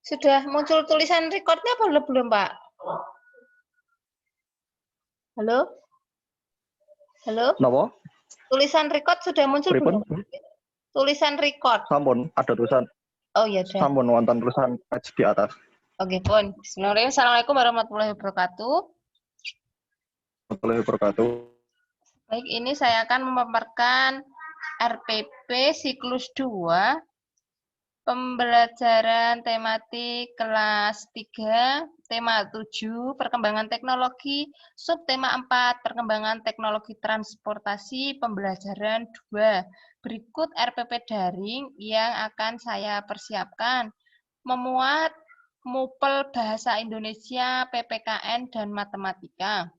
Sudah muncul tulisan recordnya apa belum, Pak? Halo? Halo? Napa? Tulisan record sudah muncul Pripun? belum? Tulisan record. Sampun ada tulisan. Oh ya sudah. Sampun wonten tulisan H di atas. Oke, pun. Bismillahirrahmanirrahim. Assalamualaikum warahmatullahi wabarakatuh. Warahmatullahi wabarakatuh. Baik, ini saya akan memaparkan RPP siklus 2 pembelajaran tematik kelas 3, tema 7, perkembangan teknologi, subtema 4, perkembangan teknologi transportasi, pembelajaran 2. Berikut RPP daring yang akan saya persiapkan. Memuat MUPEL Bahasa Indonesia, PPKN, dan Matematika.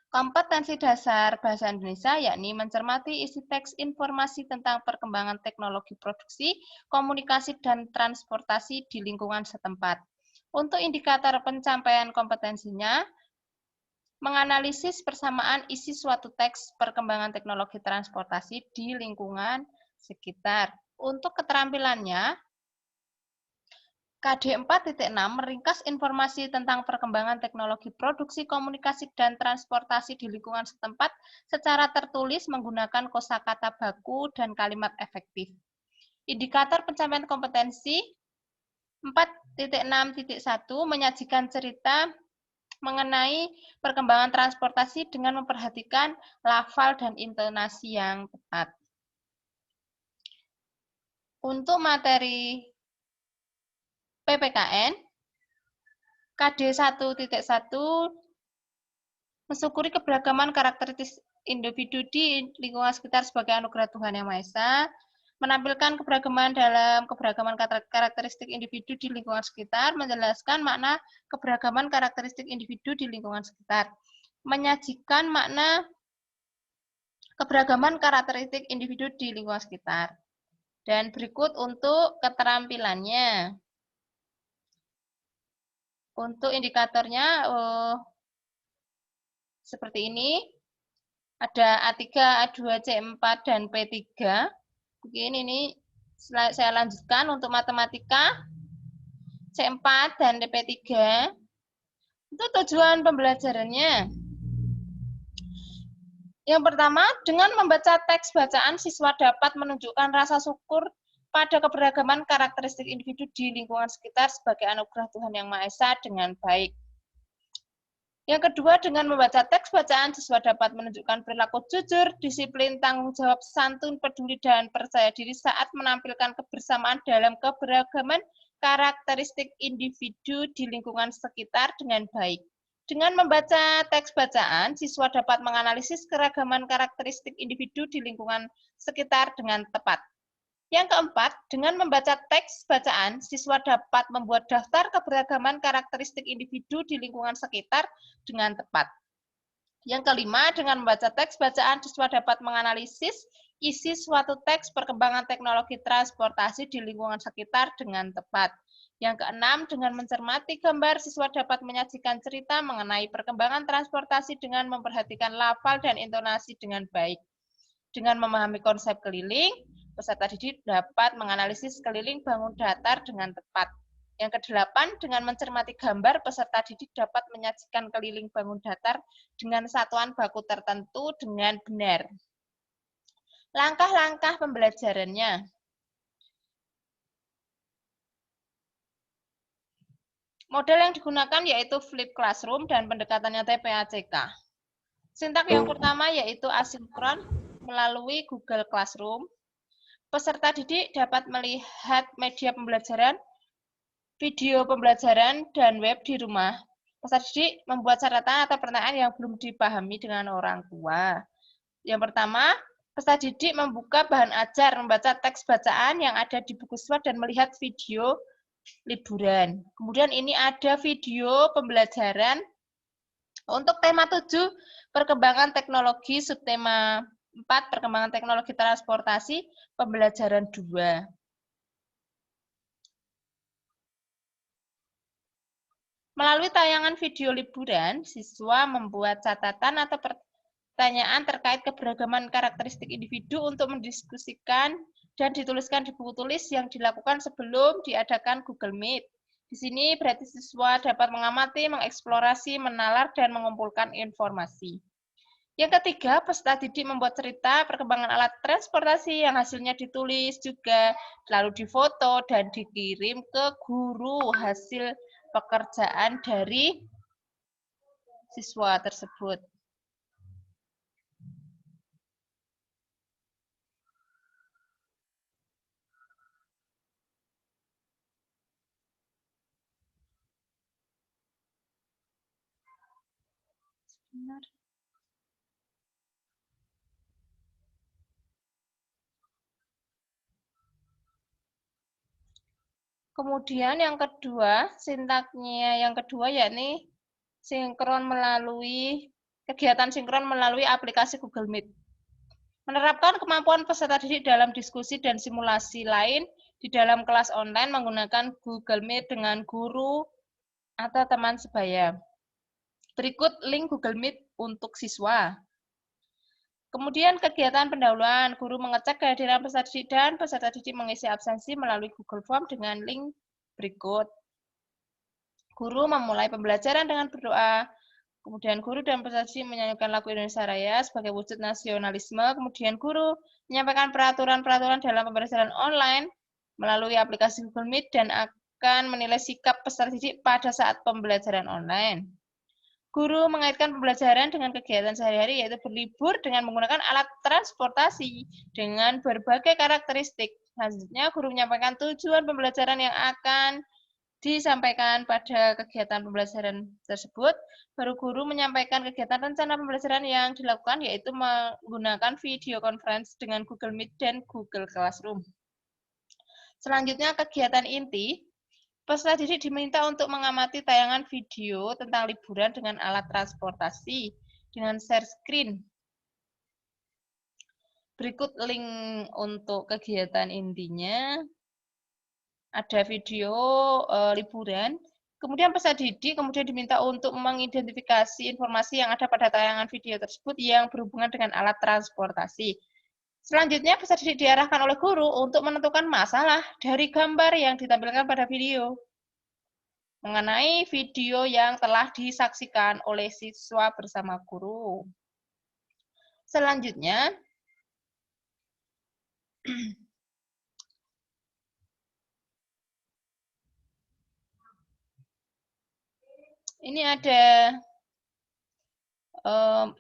Kompetensi dasar bahasa Indonesia yakni mencermati isi teks informasi tentang perkembangan teknologi produksi, komunikasi, dan transportasi di lingkungan setempat. Untuk indikator pencapaian kompetensinya, menganalisis persamaan isi suatu teks perkembangan teknologi transportasi di lingkungan sekitar. Untuk keterampilannya, KD 4.6 meringkas informasi tentang perkembangan teknologi produksi, komunikasi, dan transportasi di lingkungan setempat secara tertulis menggunakan kosakata baku dan kalimat efektif. Indikator pencapaian kompetensi 4.6.1 menyajikan cerita mengenai perkembangan transportasi dengan memperhatikan lafal dan intonasi yang tepat. Untuk materi PPKN, KD 1.1 mensyukuri keberagaman karakteristik individu di lingkungan sekitar sebagai anugerah Tuhan Yang Maha Esa, menampilkan keberagaman dalam keberagaman karakteristik individu di lingkungan sekitar, menjelaskan makna keberagaman karakteristik individu di lingkungan sekitar, menyajikan makna keberagaman karakteristik individu di lingkungan sekitar. Dan berikut untuk keterampilannya. Untuk indikatornya seperti ini, ada A3, A2, C4, dan P3. Mungkin ini saya lanjutkan untuk matematika, C4 dan P3. Untuk tujuan pembelajarannya. Yang pertama, dengan membaca teks bacaan, siswa dapat menunjukkan rasa syukur pada keberagaman karakteristik individu di lingkungan sekitar sebagai anugerah Tuhan Yang Maha Esa dengan baik. Yang kedua, dengan membaca teks bacaan, siswa dapat menunjukkan perilaku jujur, disiplin, tanggung jawab, santun, peduli, dan percaya diri saat menampilkan kebersamaan dalam keberagaman karakteristik individu di lingkungan sekitar dengan baik. Dengan membaca teks bacaan, siswa dapat menganalisis keragaman karakteristik individu di lingkungan sekitar dengan tepat. Yang keempat, dengan membaca teks bacaan, siswa dapat membuat daftar keberagaman karakteristik individu di lingkungan sekitar dengan tepat. Yang kelima, dengan membaca teks bacaan, siswa dapat menganalisis isi suatu teks perkembangan teknologi transportasi di lingkungan sekitar dengan tepat. Yang keenam, dengan mencermati gambar, siswa dapat menyajikan cerita mengenai perkembangan transportasi dengan memperhatikan lafal dan intonasi dengan baik. Dengan memahami konsep keliling, peserta didik dapat menganalisis keliling bangun datar dengan tepat. Yang kedelapan, dengan mencermati gambar, peserta didik dapat menyajikan keliling bangun datar dengan satuan baku tertentu dengan benar. Langkah-langkah pembelajarannya. Model yang digunakan yaitu Flip Classroom dan pendekatannya TPACK. Sintak yang pertama yaitu asinkron melalui Google Classroom. Peserta didik dapat melihat media pembelajaran, video pembelajaran, dan web di rumah. Peserta didik membuat catatan atau pertanyaan yang belum dipahami dengan orang tua. Yang pertama, peserta didik membuka bahan ajar, membaca teks bacaan yang ada di buku siswa dan melihat video liburan. Kemudian ini ada video pembelajaran untuk tema 7, perkembangan teknologi, subtema 4, perkembangan teknologi transportasi, pembelajaran 2. Melalui tayangan video liburan, siswa membuat catatan atau pertanyaan terkait keberagaman karakteristik individu untuk mendiskusikan dan dituliskan di buku tulis yang dilakukan sebelum diadakan Google Meet. Di sini berarti siswa dapat mengamati, mengeksplorasi, menalar, dan mengumpulkan informasi. Yang ketiga, peserta didik membuat cerita perkembangan alat transportasi yang hasilnya ditulis juga, lalu difoto dan dikirim ke guru hasil pekerjaan dari siswa tersebut. Benar. Kemudian yang kedua, sintaknya yang kedua yakni kegiatan sinkron melalui aplikasi Google Meet. Menerapkan kemampuan peserta didik dalam diskusi dan simulasi lain di dalam kelas online menggunakan Google Meet dengan guru atau teman sebaya. Berikut link Google Meet untuk siswa. Kemudian kegiatan pendahuluan, guru mengecek kehadiran peserta didik dan peserta didik mengisi absensi melalui Google Form dengan link berikut. Guru memulai pembelajaran dengan berdoa, kemudian guru dan peserta didik menyanyikan lagu Indonesia Raya sebagai wujud nasionalisme, kemudian guru menyampaikan peraturan-peraturan dalam pembelajaran online melalui aplikasi Google Meet dan akan menilai sikap peserta didik pada saat pembelajaran online. Guru mengaitkan pembelajaran dengan kegiatan sehari-hari, yaitu berlibur dengan menggunakan alat transportasi dengan berbagai karakteristik. Selanjutnya, guru menyampaikan tujuan pembelajaran yang akan disampaikan pada kegiatan pembelajaran tersebut. Baru guru menyampaikan kegiatan rencana pembelajaran yang dilakukan, yaitu menggunakan video conference dengan Google Meet dan Google Classroom. Selanjutnya, kegiatan inti. Peserta didik diminta untuk mengamati tayangan video tentang liburan dengan alat transportasi dengan share screen. Berikut link untuk kegiatan intinya. Ada video liburan. Kemudian peserta didik kemudian diminta untuk mengidentifikasi informasi yang ada pada tayangan video tersebut yang berhubungan dengan alat transportasi. Selanjutnya, peserta didik diarahkan oleh guru untuk menentukan masalah dari gambar yang ditampilkan pada video mengenai video yang telah disaksikan oleh siswa bersama guru. Selanjutnya, ini ada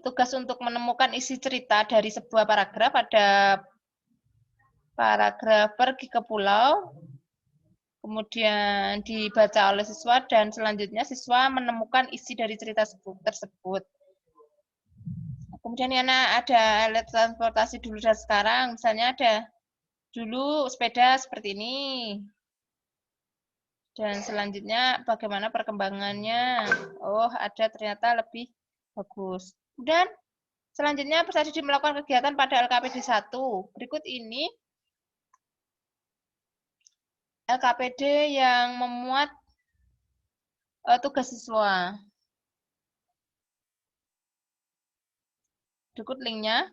tugas untuk menemukan isi cerita dari sebuah paragraf. Ada paragraf pergi ke pulau, kemudian dibaca oleh siswa, dan selanjutnya siswa menemukan isi dari cerita tersebut. Kemudian ada alat transportasi dulu dan sekarang, misalnya ada dulu sepeda seperti ini, dan selanjutnya bagaimana perkembangannya. Oh, ada ternyata lebih bagus. Kemudian selanjutnya peserta didik melakukan kegiatan pada LKPD 1. Berikut ini LKPD yang memuat tugas siswa. Berikut linknya.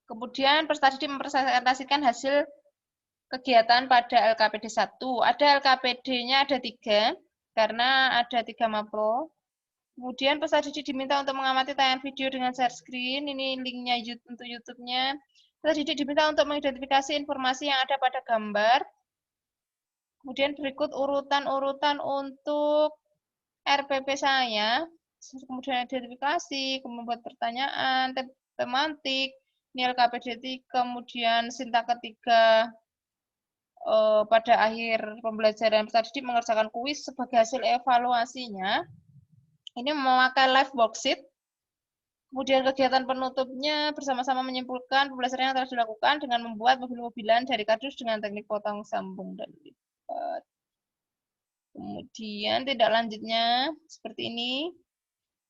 Kemudian peserta didik mempresentasikan hasil kegiatan pada LKPD 1. Ada LKPD-nya ada 3, karena ada 3 mapel. Kemudian peserta didik diminta untuk mengamati tayangan video dengan share screen. Ini linknya untuk YouTube-nya. Peserta didik diminta untuk mengidentifikasi informasi yang ada pada gambar. Kemudian berikut urutan-urutan untuk RPP saya. Kemudian identifikasi, membuat pertanyaan, tematik, ini LKPD 3, kemudian sintak ketiga pada akhir pembelajaran peserta didik mengerjakan kuis sebagai hasil evaluasinya. Ini memakai live worksheet. Kemudian kegiatan penutupnya bersama-sama menyimpulkan pembelajaran yang telah dilakukan dengan membuat mobil-mobilan dari kardus dengan teknik potong, sambung, dan lipat. Kemudian tindak lanjutnya seperti ini.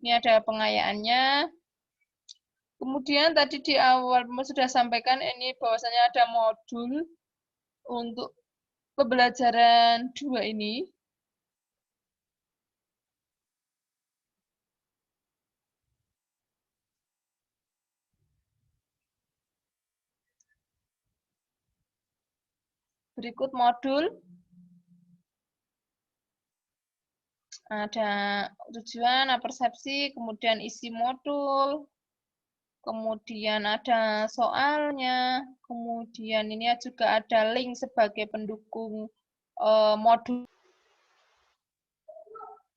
Ini ada pengayaannya. Kemudian tadi di awal sudah sampaikan ini bahwasanya ada modul untuk pembelajaran 2 ini. Berikut modul Ada tujuan, persepsi, kemudian isi modul, kemudian ada soalnya, kemudian ini juga ada link sebagai pendukung modul.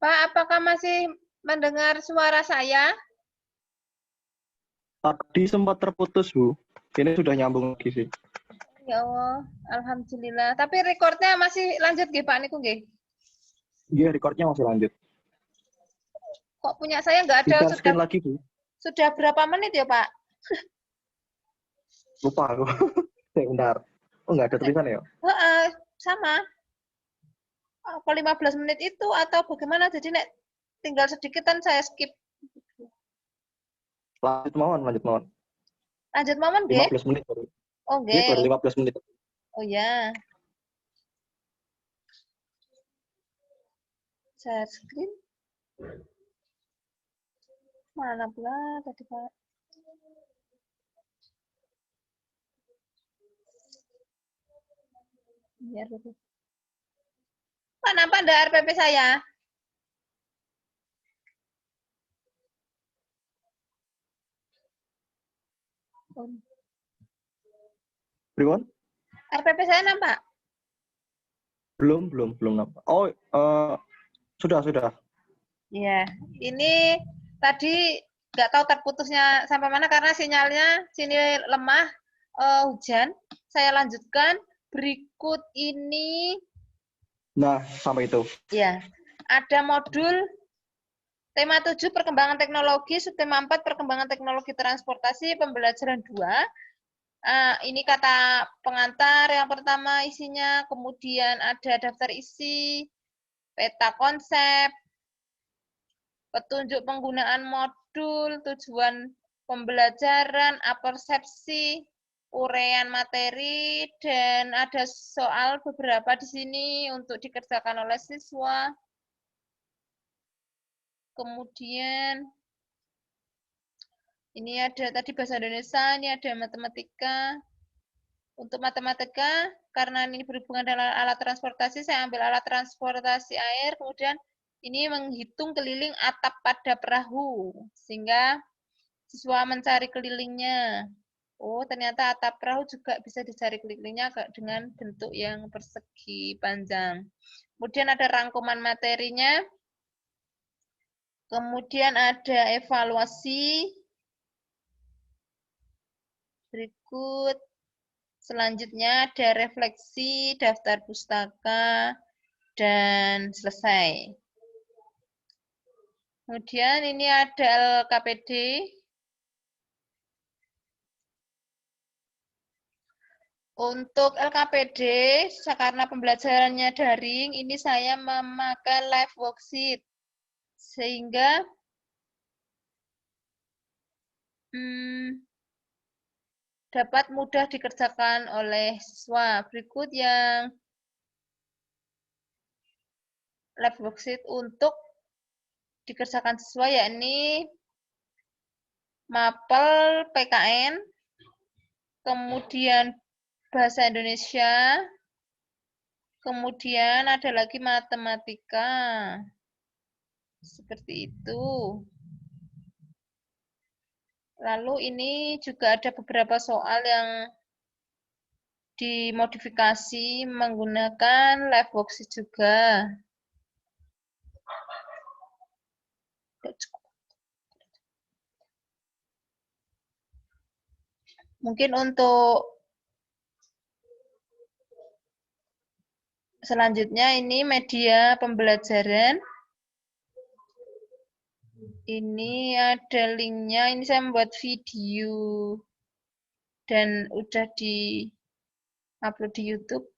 Pak, apakah masih mendengar suara saya? Tadi sempat terputus, Bu. Ini sudah nyambung lagi sih. Ya Allah, alhamdulillah. Tapi recordnya masih lanjut nggih, Pak niku nggih? Iya, recordnya masih lanjut. Kok punya saya nggak ada Di-share screen lagi, Bu. sudah berapa menit ya, Pak? Lupa aku. Bentar. Oh, nggak ada tulisannya ya? Sama. Apa 15 menit itu atau bagaimana? Jadi nek tinggal sedikit kan saya skip. Lanjut mawon, lanjut mawon. Lanjut momen nggih? 15 menit baru. Oh Ini baru nggih. 15 menit. Oh ya. Share screen. Mana pula tadi, Pak? Biar dulu. Pak, nampak enggak RPP saya? Pripun? RPP saya nampak? Belum nampak. Oh, sudah. Iya, ini tadi nggak tahu terputusnya sampai mana karena sinyalnya sini lemah, hujan. Saya lanjutkan. Berikut ini, Nah, sampai itu. ya, ada modul tema 7 perkembangan teknologi, subtema 4 perkembangan teknologi transportasi, pembelajaran 2. Ini kata pengantar yang pertama isinya, kemudian ada daftar isi, peta konsep, petunjuk penggunaan modul, tujuan pembelajaran, apersepsi, uraian materi, dan ada soal beberapa di sini untuk dikerjakan oleh siswa. Kemudian ini ada tadi bahasa Indonesia, ini ada matematika. Untuk matematika, karena ini berhubungan dengan alat transportasi, saya ambil alat transportasi air, kemudian ini menghitung keliling atap pada perahu, sehingga siswa mencari kelilingnya. Oh, ternyata atap perahu juga bisa dicari kelilingnya dengan bentuk yang persegi panjang. Kemudian ada rangkuman materinya. Kemudian ada evaluasi. Berikut. Selanjutnya ada refleksi, daftar pustaka, dan selesai. Kemudian ini ada LKPD. Untuk LKPD, karena pembelajarannya daring, ini saya memakai live worksheet. Sehingga dapat mudah dikerjakan oleh siswa. Berikut yang live worksheet untuk dikerjakan siswa, yakni mapel PKN, kemudian bahasa Indonesia, kemudian ada lagi matematika. Seperti itu. Lalu ini juga ada beberapa soal yang dimodifikasi menggunakan live worksheet juga. Mungkin untuk selanjutnya ini media pembelajaran. Ini ada linknya, ini saya membuat video dan udah di-upload di YouTube.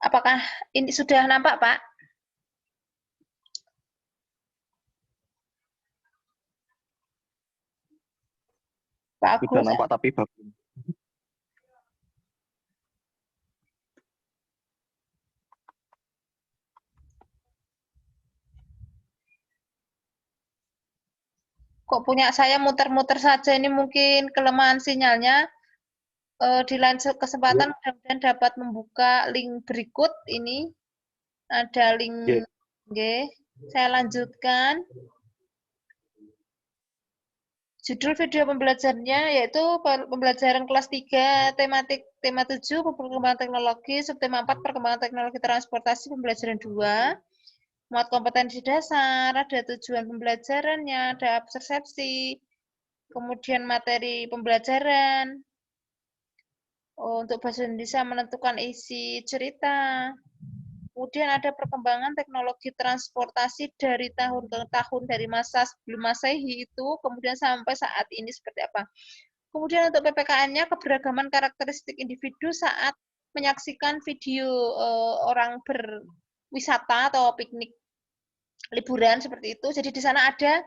Apakah ini sudah nampak, Pak? Pak Agus? Sudah nampak tapi bagus. Kok punya saya muter-muter saja, ini mungkin kelemahan sinyalnya. Di lain kesempatan mudah-mudahan dapat membuka link berikut ini. Ada link, oke. Saya lanjutkan. Judul video pembelajarannya yaitu pembelajaran kelas 3, tema 7, perkembangan teknologi, subtema 4, perkembangan teknologi transportasi, pembelajaran 2. Muat kompetensi dasar, ada tujuan pembelajarannya, ada persepsi, kemudian materi pembelajaran. Untuk bahasa Indonesia menentukan isi cerita. Kemudian ada perkembangan teknologi transportasi dari tahun ke tahun, dari masa sebelum Masehi itu, kemudian sampai saat ini seperti apa. Kemudian untuk PPKN-nya, keberagaman karakteristik individu saat menyaksikan video orang berwisata atau piknik liburan seperti itu. Jadi di sana ada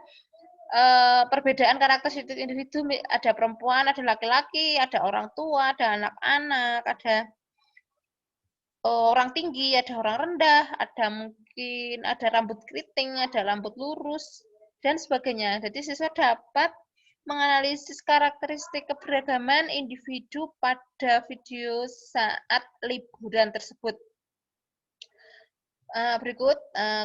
perbedaan karakteristik individu, ada perempuan, ada laki-laki, ada orang tua, ada anak-anak, ada orang tinggi, ada orang rendah, ada mungkin ada rambut keriting, ada rambut lurus, dan sebagainya. Jadi siswa dapat menganalisis karakteristik keberagaman individu pada video saat liburan tersebut. Berikut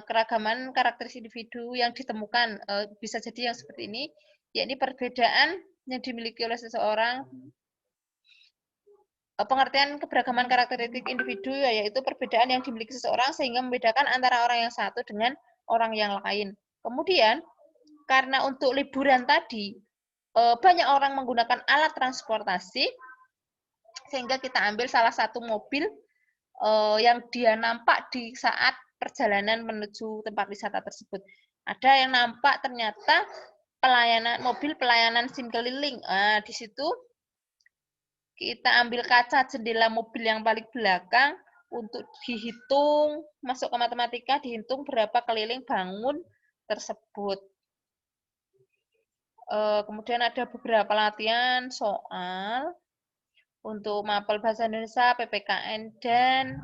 keragaman karakteristik individu yang ditemukan, bisa jadi yang seperti ini, yakni perbedaan yang dimiliki oleh seseorang. Pengertian keberagaman karakteristik individu yaitu perbedaan yang dimiliki seseorang sehingga membedakan antara orang yang satu dengan orang yang lain. Kemudian, karena untuk liburan tadi, banyak orang menggunakan alat transportasi, sehingga kita ambil salah satu mobil yang dia nampak di saat perjalanan menuju tempat wisata tersebut. Ada yang nampak ternyata mobil pelayanan SIM keliling. Di situ kita ambil kaca jendela mobil yang paling belakang untuk dihitung, masuk ke matematika, dihitung berapa keliling bangun tersebut. Kemudian ada beberapa latihan soal untuk mapel bahasa Indonesia, PPKN, dan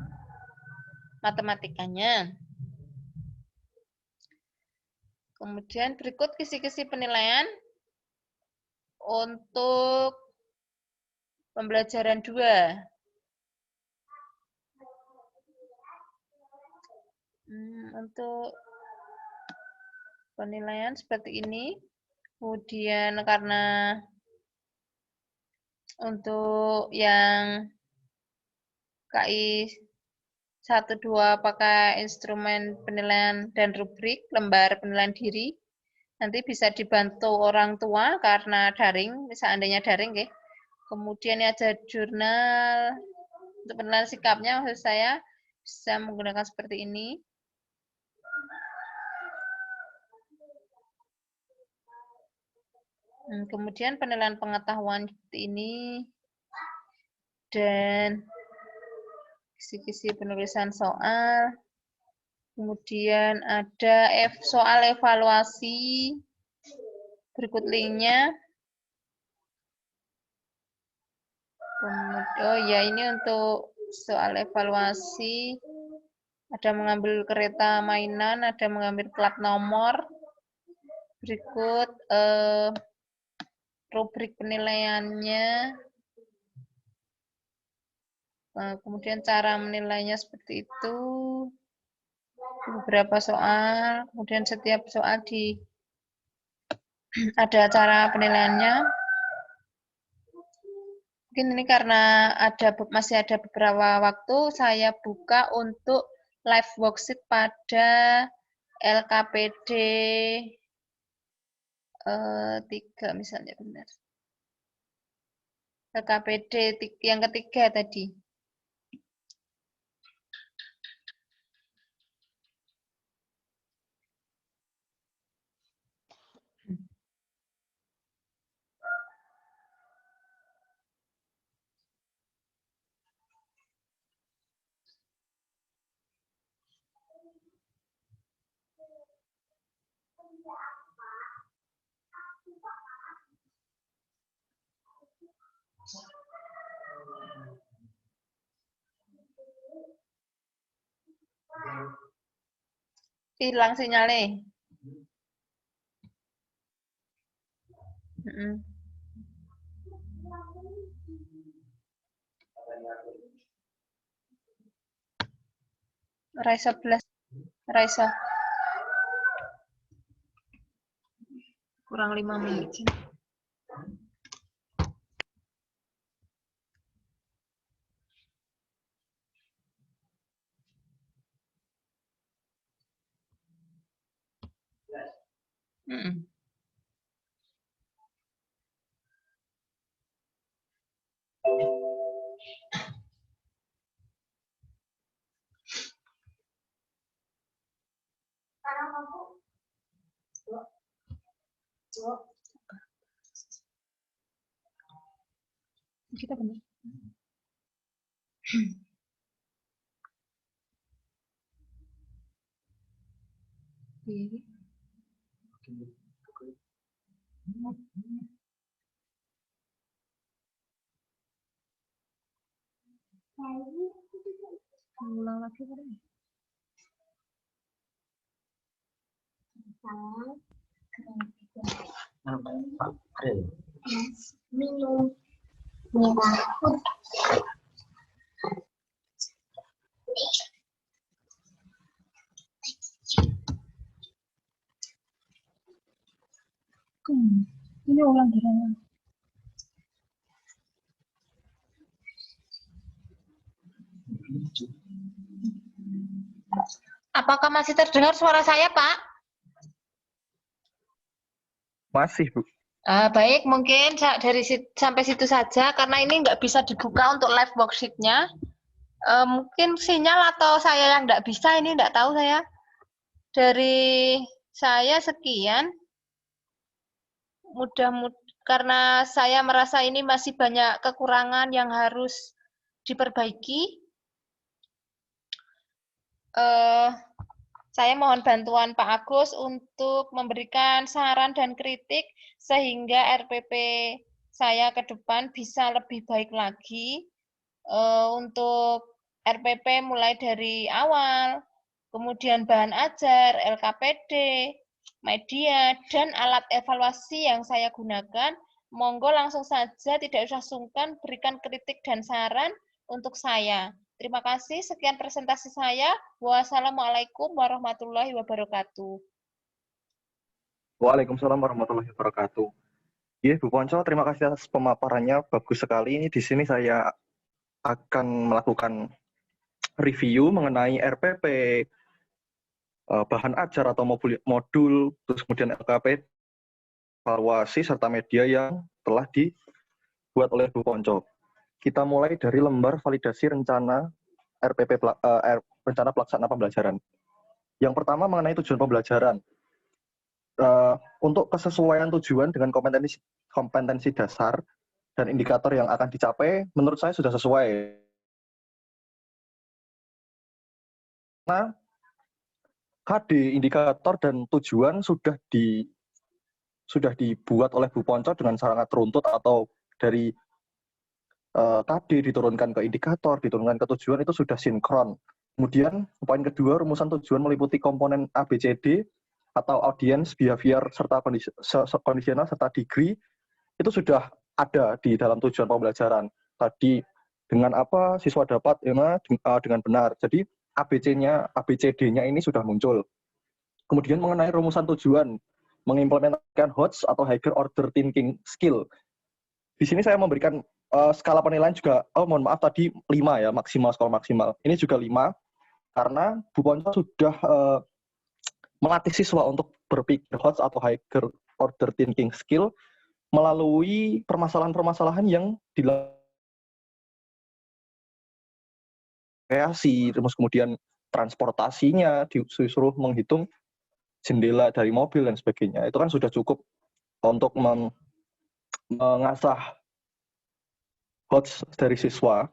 matematikanya. Kemudian berikut kisi-kisi penilaian untuk pembelajaran 2. Untuk penilaian seperti ini. Kemudian karena untuk yang KI 1-2 pakai instrumen penilaian dan rubrik, lembar penilaian diri. Nanti bisa dibantu orang tua karena daring, seandainya daring ya. Kemudian ada jurnal untuk penilaian sikapnya, maksud saya bisa menggunakan seperti ini. Kemudian penilaian pengetahuan seperti ini dan kisi-kisi penulisan soal. Kemudian ada soal evaluasi. Berikut linknya. Oh ya, ini untuk soal evaluasi. Ada mengambil kereta mainan, ada mengambil plat nomor. Berikut rubrik penilaiannya. Kemudian cara menilainya seperti itu. Beberapa soal, kemudian setiap soal ada cara penilaiannya. Mungkin ini karena masih ada beberapa waktu, saya buka untuk live worksheet pada LKPD 3 misalnya, benar. LKPD yang ketiga tadi. Hilang sinyalnya. Raisa 11. Raisa. Kurang 5 menit. Kita benar. Ulang lagi boleh? Minum merah putih. Ini ulang di dalam. Apakah masih terdengar suara saya, Pak? Masih, Bu. Baik, mungkin sampai situ saja, karena ini nggak bisa dibuka untuk live worksheet-nya. Mungkin sinyal atau saya yang nggak bisa, ini nggak tahu saya. Dari saya sekian. Karena saya merasa ini masih banyak kekurangan yang harus diperbaiki. Saya mohon bantuan Pak Agus untuk memberikan saran dan kritik sehingga RPP saya ke depan bisa lebih baik lagi. Untuk RPP mulai dari awal, kemudian bahan ajar, LKPD, media, dan alat evaluasi yang saya gunakan. Monggo langsung saja, tidak usah sungkan, berikan kritik dan saran untuk saya. Terima kasih, sekian presentasi saya. Wassalamualaikum warahmatullahi wabarakatuh. Waalaikumsalam warahmatullahi wabarakatuh. Ya, Bu Ponco, terima kasih atas pemaparannya, bagus sekali. Ini di sini saya akan melakukan review mengenai RPP, bahan ajar atau modul, terus kemudian LKP, evaluasi, serta media yang telah dibuat oleh Bu Ponco. Kita mulai dari lembar validasi rencana RPP, rencana pelaksana pembelajaran. Yang pertama mengenai tujuan pembelajaran. Untuk kesesuaian tujuan dengan kompetensi dasar dan indikator yang akan dicapai, menurut saya sudah sesuai. Karena KD, indikator, dan tujuan sudah dibuat oleh Bu Ponco dengan sangat runtut, atau dari KD diturunkan ke indikator, diturunkan ke tujuan, itu sudah sinkron. Kemudian, poin kedua, rumusan tujuan meliputi komponen ABCD, atau audience, behavior, serta kondisional, serta degree, itu sudah ada di dalam tujuan pembelajaran. Tadi, dengan apa siswa dapat dengan benar. Jadi, ABCD-nya ini sudah muncul. Kemudian mengenai rumusan tujuan, mengimplementasikan HOTS atau Higher Order Thinking Skill. Di sini saya memberikan skala penilaian juga, mohon maaf tadi 5 ya, maksimal, skala maksimal. Ini juga 5, karena Bu Ponco sudah melatih siswa untuk berpikir HOTS atau Higher Order Thinking Skill melalui permasalahan-permasalahan yang kreasi, terus kemudian transportasinya, disuruh menghitung jendela dari mobil dan sebagainya. Itu kan sudah cukup untuk mengasah HOTS dari siswa.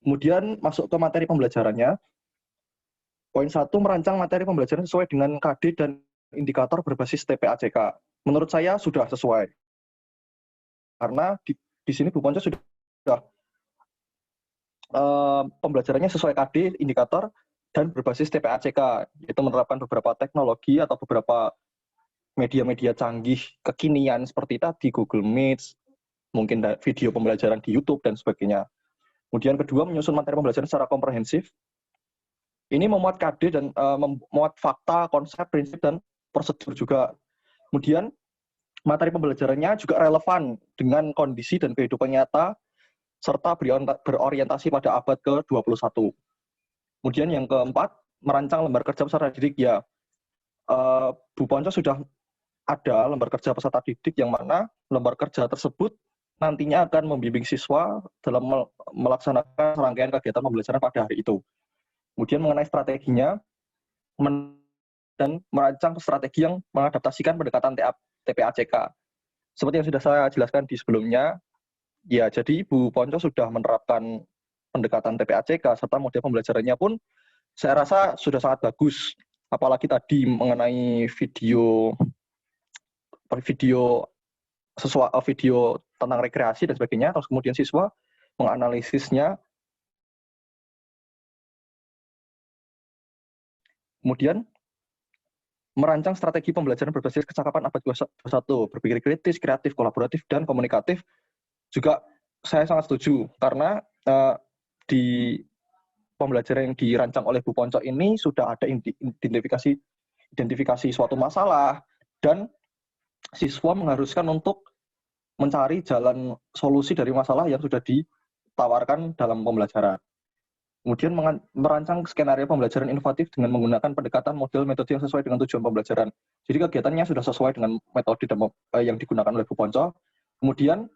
Kemudian masuk ke materi pembelajarannya. Poin 1, merancang materi pembelajaran sesuai dengan KD dan indikator berbasis TPACK. Menurut saya sudah sesuai. Karena di sini Bu Ponco sudah pembelajarannya sesuai KD, indikator, dan berbasis TPACK, yaitu menerapkan beberapa teknologi atau beberapa media-media canggih kekinian seperti tadi, Google Meet, mungkin video pembelajaran di YouTube, dan sebagainya. Kemudian kedua, menyusun materi pembelajaran secara komprehensif. Ini memuat KD dan memuat fakta, konsep, prinsip, dan prosedur juga. Kemudian materi pembelajarannya juga relevan dengan kondisi dan kehidupan nyata, serta berorientasi pada abad ke-21. Kemudian yang keempat, merancang lembar kerja peserta didik. Ya, Bu Ponco sudah ada lembar kerja peserta didik yang mana lembar kerja tersebut nantinya akan membimbing siswa dalam melaksanakan rangkaian kegiatan pembelajaran pada hari itu. Kemudian mengenai strateginya, dan merancang strategi yang mengadaptasikan pendekatan TPACK. Seperti yang sudah saya jelaskan di sebelumnya, ya jadi Bu Ponco sudah menerapkan pendekatan TPACK serta model pembelajarannya pun saya rasa sudah sangat bagus. Apalagi tadi mengenai video tentang rekreasi dan sebagainya, terus kemudian siswa menganalisisnya. Kemudian merancang strategi pembelajaran berbasis kecakapan abad 21, berpikir kritis, kreatif, kolaboratif, dan komunikatif. Juga saya sangat setuju, karena di pembelajaran yang dirancang oleh Bu Ponco ini sudah ada identifikasi suatu masalah, dan siswa mengharuskan untuk mencari jalan solusi dari masalah yang sudah ditawarkan dalam pembelajaran. Kemudian merancang skenario pembelajaran inovatif dengan menggunakan pendekatan model metode yang sesuai dengan tujuan pembelajaran. Jadi kegiatannya sudah sesuai dengan metode yang digunakan oleh Bu Ponco. Kemudian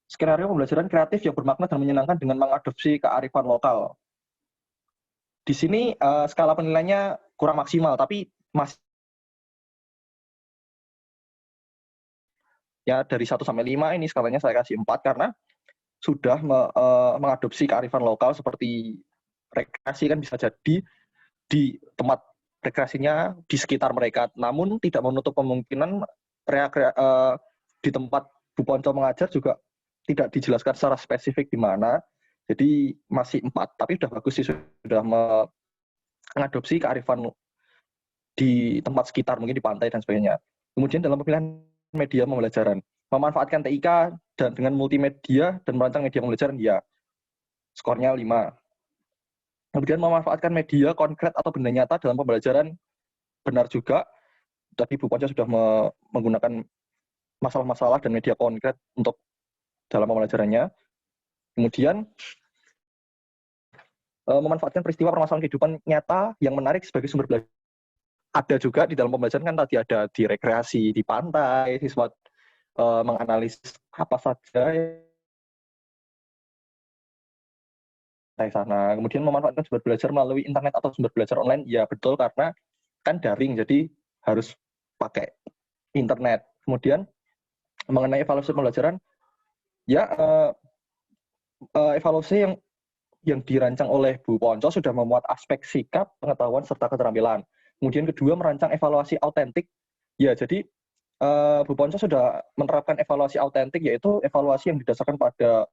skenario pembelajaran kreatif yang bermakna dan menyenangkan dengan mengadopsi kearifan lokal. Di sini skala penilaiannya kurang maksimal, tapi masih ya dari 1 sampai 5 ini skalanya saya kasih 4 karena sudah mengadopsi kearifan lokal seperti rekreasi kan bisa jadi di tempat rekreasinya di sekitar mereka, namun tidak menutup kemungkinan di tempat Bu Ponco mengajar juga tidak dijelaskan secara spesifik di mana, jadi masih 4, tapi sudah bagus sih, sudah mengadopsi kearifan di tempat sekitar, mungkin di pantai dan sebagainya. Kemudian dalam pemilihan media pembelajaran, memanfaatkan TIK dan dengan multimedia dan merancang media pembelajaran, ya skornya 5. Kemudian memanfaatkan media konkret atau benda nyata dalam pembelajaran, benar juga. Tadi Bu Ponco sudah menggunakan masalah-masalah dan media konkret untuk dalam pembelajarannya. Kemudian memanfaatkan peristiwa permasalahan kehidupan nyata yang menarik sebagai sumber belajar. Ada juga di dalam pembelajaran kan tadi ada di rekreasi, di pantai, siswa menganalisis apa saja dari sana. Kemudian memanfaatkan sumber belajar melalui internet atau sumber belajar online, ya betul, karena kan daring, jadi harus pakai internet. Kemudian mengenai evaluasi pembelajaran, ya evaluasi yang dirancang oleh Bu Ponco sudah memuat aspek sikap, pengetahuan, serta keterampilan. Kemudian kedua, merancang evaluasi autentik. Ya, jadi Bu Ponco sudah menerapkan evaluasi autentik, yaitu evaluasi yang didasarkan pada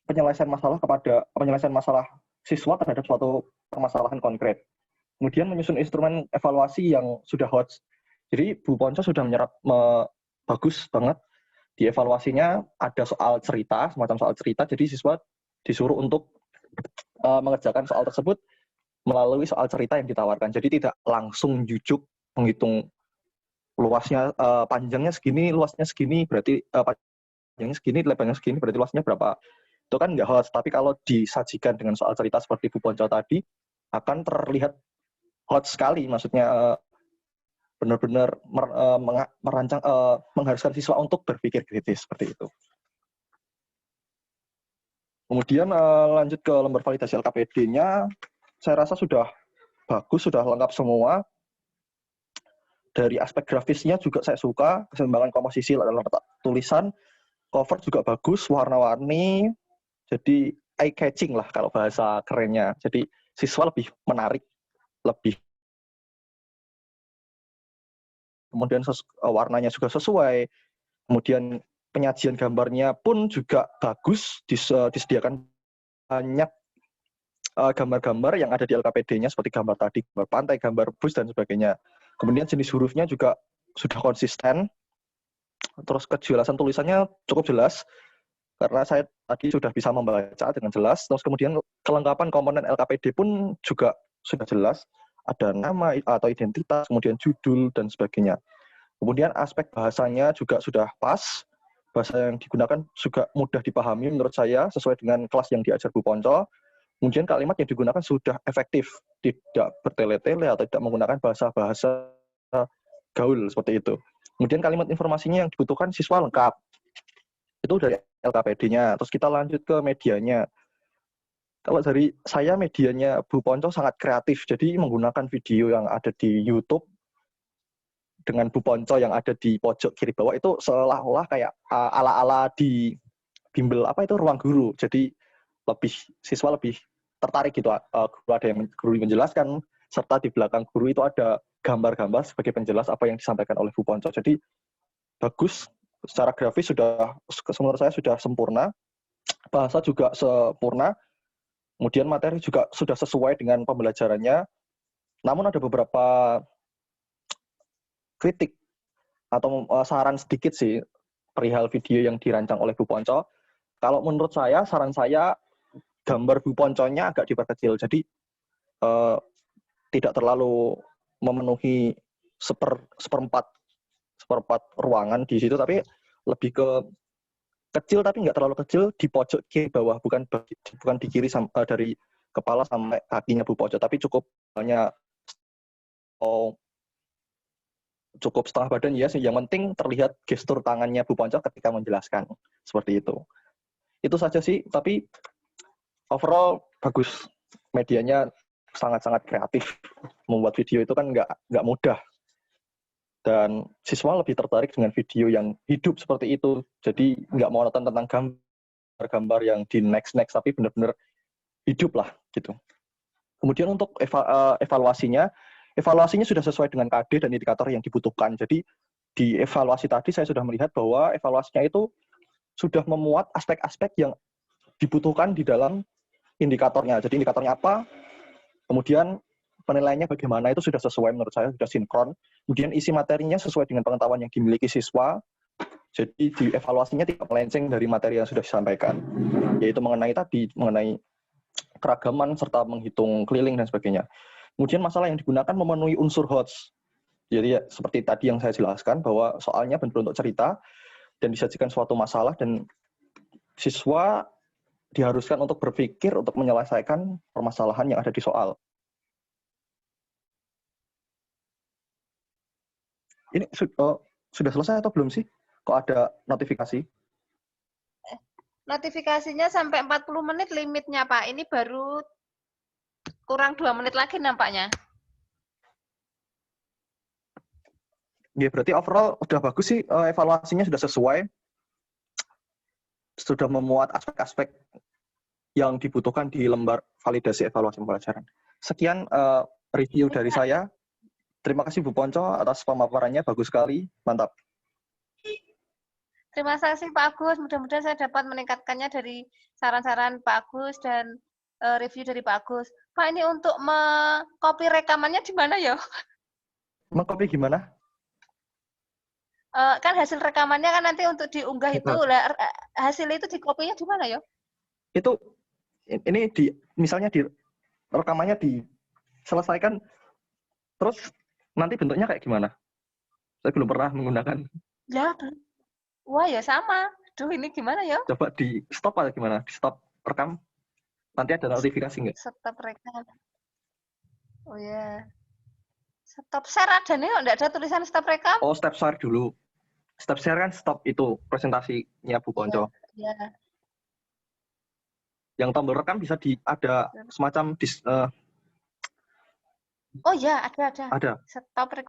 penyelesaian masalah siswa terhadap suatu permasalahan konkret. Kemudian menyusun instrumen evaluasi yang sudah hot. Jadi Bu Ponco sudah menyerap bagus banget di evaluasinya, ada soal cerita, semacam soal cerita, jadi siswa disuruh untuk mengerjakan soal tersebut melalui soal cerita yang ditawarkan. Jadi tidak langsung jujuk menghitung luasnya, panjangnya segini, luasnya segini, berarti panjangnya segini, lebarnya segini, berarti luasnya berapa. Itu kan nggak hot, tapi kalau disajikan dengan soal cerita seperti Bu Ponco tadi, akan terlihat hot sekali, maksudnya benar-benar merancang, mengharuskan siswa untuk berpikir kritis, seperti itu. Kemudian lanjut ke lembar validasi LKPD-nya, saya rasa sudah bagus, sudah lengkap semua. Dari aspek grafisnya juga saya suka, keseimbangan komposisi dalam tulisan, cover juga bagus, warna-warni, jadi eye-catching lah kalau bahasa kerennya. Jadi siswa lebih menarik, lebih. Kemudian warnanya juga sesuai, kemudian penyajian gambarnya pun juga bagus, disediakan banyak gambar-gambar yang ada di LKPD-nya, seperti gambar tadi, gambar pantai, gambar bus, dan sebagainya. Kemudian jenis hurufnya juga sudah konsisten. Terus kejelasan tulisannya cukup jelas, karena saya tadi sudah bisa membaca dengan jelas. Terus kemudian kelengkapan komponen LKPD pun juga sudah jelas. Ada nama atau identitas, kemudian judul, dan sebagainya. Kemudian aspek bahasanya juga sudah pas. Bahasa yang digunakan juga mudah dipahami menurut saya, sesuai dengan kelas yang diajar Bu Ponco. Kemudian kalimat yang digunakan sudah efektif, tidak bertele-tele atau tidak menggunakan bahasa-bahasa gaul seperti itu. Kemudian kalimat informasinya yang dibutuhkan siswa lengkap. Itu dari LKPD-nya. Terus kita lanjut ke medianya. Kalau dari saya, medianya Bu Ponco sangat kreatif. Jadi menggunakan video yang ada di YouTube dengan Bu Ponco yang ada di pojok kiri bawah itu seolah-olah kayak ala-ala di bimbel apa itu ruang guru. Jadi siswa lebih tertarik gitu. Guru ada yang guru menjelaskan, serta di belakang guru itu ada gambar-gambar sebagai penjelas apa yang disampaikan oleh Bu Ponco. Jadi bagus, secara grafis sudah, menurut saya sudah sempurna, bahasa juga sempurna, kemudian materi juga sudah sesuai dengan pembelajarannya. Namun ada beberapa kritik atau saran sedikit sih perihal video yang dirancang oleh Bu Ponco. Kalau menurut saya, saran saya, gambar Bu Ponconya agak diperkecil. Jadi tidak terlalu memenuhi seperempat ruangan di situ, tapi lebih ke kecil, tapi nggak terlalu kecil di pojok kiri bawah, bukan di kiri dari kepala sampai kakinya Bu Ponco, tapi cukup hanya cukup setengah badan ya. Yang penting terlihat gestur tangannya Bu Ponco ketika menjelaskan, seperti itu. Itu saja sih, tapi overall bagus. Medianya sangat-sangat kreatif. Membuat video itu kan nggak mudah. Dan siswa lebih tertarik dengan video yang hidup seperti itu. Jadi nggak monoton tentang gambar-gambar yang di next, tapi benar-benar hidup lah gitu. Kemudian untuk evaluasinya sudah sesuai dengan KD dan indikator yang dibutuhkan. Jadi di evaluasi tadi saya sudah melihat bahwa evaluasinya itu sudah memuat aspek-aspek yang dibutuhkan di dalam indikatornya. Jadi indikatornya apa, kemudian penilaiannya bagaimana, itu sudah sesuai menurut saya, sudah sinkron. Kemudian isi materinya sesuai dengan pengetahuan yang dimiliki siswa. Jadi di evaluasinya tidak melenceng dari materi yang sudah disampaikan, yaitu mengenai keragaman serta menghitung keliling dan sebagainya. Kemudian masalah yang digunakan memenuhi unsur HOTS. Jadi ya, seperti tadi yang saya jelaskan bahwa soalnya berbentuk cerita dan disajikan suatu masalah, dan siswa diharuskan untuk berpikir untuk menyelesaikan permasalahan yang ada di soal. Ini sudah selesai atau belum sih? Kok ada notifikasi? Notifikasinya sampai 40 menit limitnya, Pak. Ini baru kurang 2 menit lagi nampaknya. Ya, berarti overall udah bagus sih, evaluasinya sudah sesuai. Sudah memuat aspek-aspek yang dibutuhkan di lembar validasi evaluasi pembelajaran. Sekian review dari saya. Terima kasih Bu Ponco atas pemaparannya, bagus sekali, mantap. Terima kasih Pak Agus, mudah-mudahan saya dapat meningkatkannya dari saran-saran Pak Agus dan review dari Pak Agus. Pak, ini untuk mengcopy rekamannya di mana ya? Mengcopy gimana? Kan hasil rekamannya kan nanti untuk diunggah itu, hasil itu di-copy-nya di mana ya? Itu, ini misalnya rekamannya diselesaikan, terus nanti bentuknya kayak gimana? Saya belum pernah menggunakan. Ya, wah ya sama. Duh, ini gimana ya? Coba di stop atau gimana? Di stop rekam. Nanti ada notifikasi nggak? Stop rekam. Oh ya. Stop share ada nih, nggak ada tulisan stop rekam? Oh, stop share dulu. Stop share kan stop itu presentasinya Bu Ponco. Ya. Yang tombol rekam bisa ada semacam oh ya, ada. Ada. Stop rekam.